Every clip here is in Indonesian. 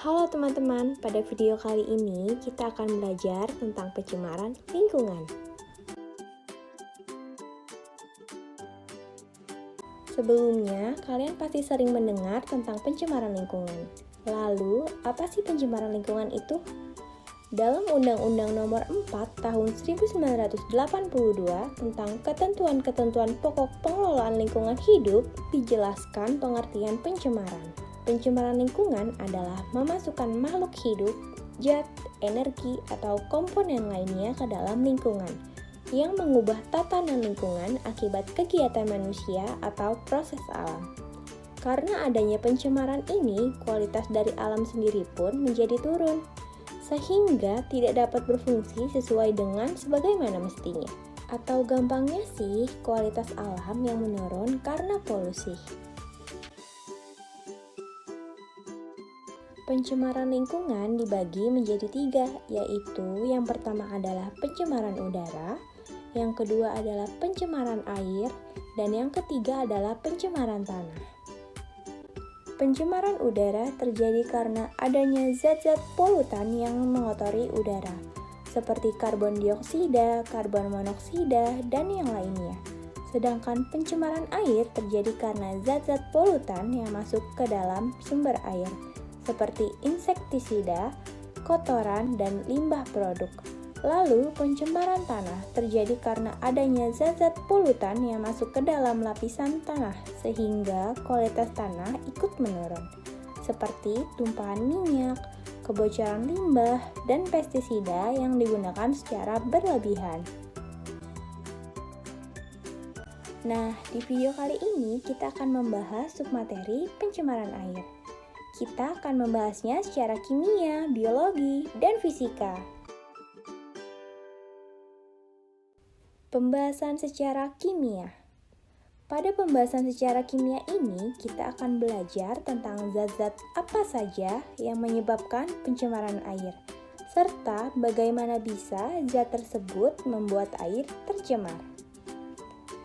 Halo teman-teman, pada video kali ini kita akan belajar tentang pencemaran lingkungan. Sebelumnya, kalian pasti sering mendengar tentang pencemaran lingkungan. Lalu, apa sih pencemaran lingkungan itu? Dalam Undang-Undang Nomor 4 Tahun 1982 tentang ketentuan-ketentuan pokok pengelolaan lingkungan hidup, dijelaskan pengertian pencemaran. Pencemaran lingkungan adalah memasukkan makhluk hidup, zat, energi, atau komponen lainnya ke dalam lingkungan yang mengubah tatanan lingkungan akibat kegiatan manusia atau proses alam. Karena adanya pencemaran ini, kualitas dari alam sendiri pun menjadi turun, sehingga tidak dapat berfungsi sesuai dengan sebagaimana mestinya. Atau gampangnya sih, kualitas alam yang menurun karena polusi. Pencemaran lingkungan dibagi menjadi 3, yaitu yang pertama adalah pencemaran udara, yang kedua adalah pencemaran air, dan yang ketiga adalah pencemaran tanah. Pencemaran udara terjadi karena adanya zat-zat polutan yang mengotori udara, seperti karbon dioksida, karbon monoksida, dan yang lainnya. Sedangkan pencemaran air terjadi karena zat-zat polutan yang masuk ke dalam sumber air, seperti insektisida, kotoran, dan limbah produk. Lalu, pencemaran tanah terjadi karena adanya zat-zat polutan yang masuk ke dalam lapisan tanah, sehingga kualitas tanah ikut menurun, seperti tumpahan minyak, kebocoran limbah, dan pestisida yang digunakan secara berlebihan. Nah, di video kali ini kita akan membahas submateri pencemaran air. Kita akan membahasnya secara kimia, biologi, dan fisika. Pembahasan secara kimia. Pada pembahasan secara kimia ini, kita akan belajar tentang zat-zat apa saja yang menyebabkan pencemaran air, serta bagaimana bisa zat tersebut membuat air tercemar.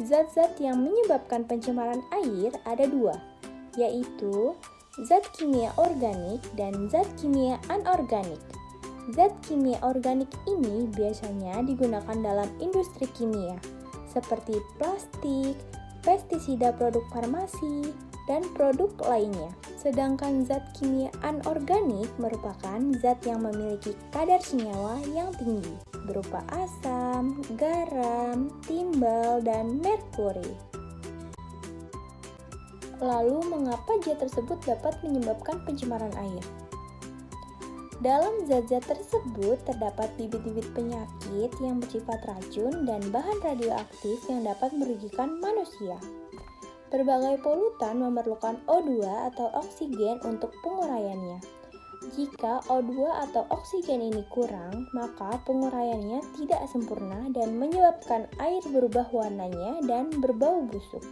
Zat-zat yang menyebabkan pencemaran air ada 2, yaitu zat kimia organik dan zat kimia anorganik. Zat kimia organik ini biasanya digunakan dalam industri kimia, seperti plastik, pestisida produk farmasi, dan produk lainnya. Sedangkan zat kimia anorganik merupakan zat yang memiliki kadar senyawa yang tinggi, berupa asam, garam, timbal, dan merkuri. Lalu, mengapa zat tersebut dapat menyebabkan pencemaran air? Dalam zat-zat tersebut terdapat bibit-bibit penyakit yang bersifat racun dan bahan radioaktif yang dapat merugikan manusia. Berbagai polutan memerlukan O2 atau oksigen untuk penguraiannya. Jika O2 atau oksigen ini kurang, maka penguraiannya tidak sempurna dan menyebabkan air berubah warnanya dan berbau busuk.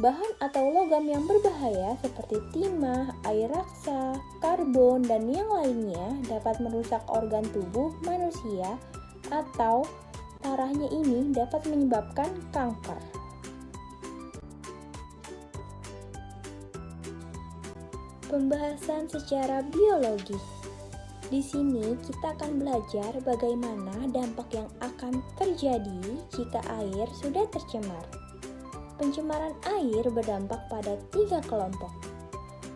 Bahan atau logam yang berbahaya seperti timah, air raksa, karbon, dan yang lainnya dapat merusak organ tubuh manusia atau parahnya ini dapat menyebabkan kanker. Pembahasan secara biologi. Di sini kita akan belajar bagaimana dampak yang akan terjadi jika air sudah tercemar. Pencemaran air berdampak pada 3 kelompok.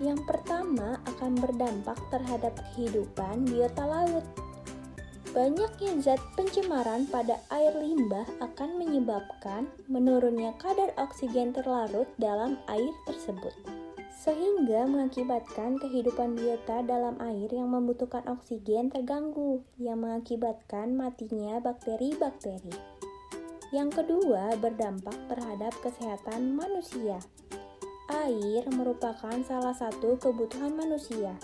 Yang pertama akan berdampak terhadap kehidupan biota laut. Banyaknya zat pencemaran pada air limbah akan menyebabkan menurunnya kadar oksigen terlarut dalam air tersebut, sehingga mengakibatkan kehidupan biota dalam air yang membutuhkan oksigen terganggu, yang mengakibatkan matinya bakteri-bakteri. Yang kedua, berdampak terhadap kesehatan manusia. Air merupakan salah satu kebutuhan manusia.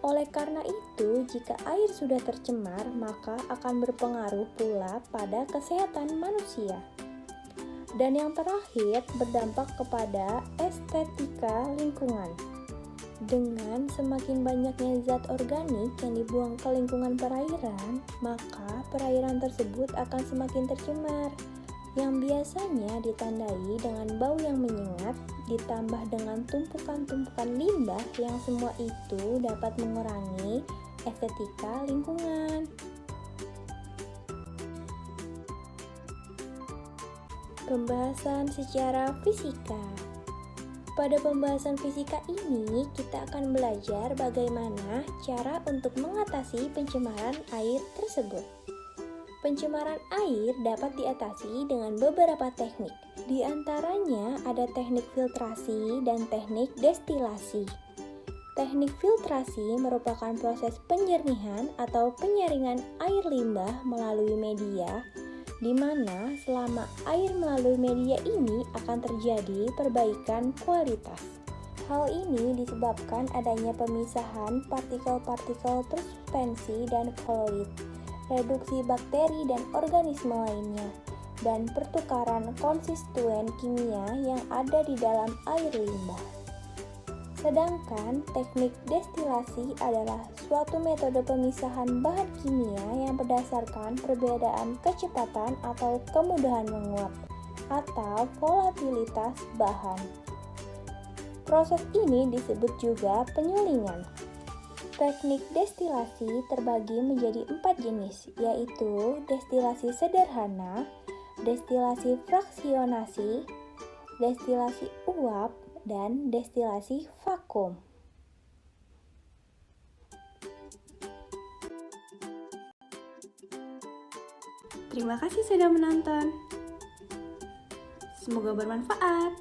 Oleh karena itu, jika air sudah tercemar, maka akan berpengaruh pula pada kesehatan manusia. Dan yang terakhir, berdampak kepada estetika lingkungan. Dengan semakin banyaknya zat organik yang dibuang ke lingkungan perairan, maka perairan tersebut akan semakin tercemar. yang biasanya ditandai dengan bau yang menyengat ditambah dengan tumpukan-tumpukan limbah yang semua itu dapat mengurangi estetika lingkungan. Pembahasan secara fisika. Pada pembahasan fisika ini, kita akan belajar bagaimana cara untuk mengatasi pencemaran air tersebut. Pencemaran air dapat diatasi dengan beberapa teknik. Di antaranya ada teknik filtrasi dan teknik destilasi. Teknik filtrasi merupakan proses penjernihan atau penyaringan air limbah melalui media, di mana selama air melalui media ini akan terjadi perbaikan kualitas. Hal ini disebabkan adanya pemisahan partikel-partikel tersuspensi dan koloid, reduksi bakteri dan organisme lainnya, dan pertukaran konstituen kimia yang ada di dalam air limbah. Sedangkan teknik destilasi adalah suatu metode pemisahan bahan kimia yang berdasarkan perbedaan kecepatan atau kemudahan menguap atau volatilitas bahan. Proses ini disebut juga penyulingan. Teknik destilasi terbagi menjadi 4 jenis, yaitu destilasi sederhana, destilasi fraksionasi, destilasi uap, dan destilasi vakum. Terima kasih sudah menonton. Semoga bermanfaat.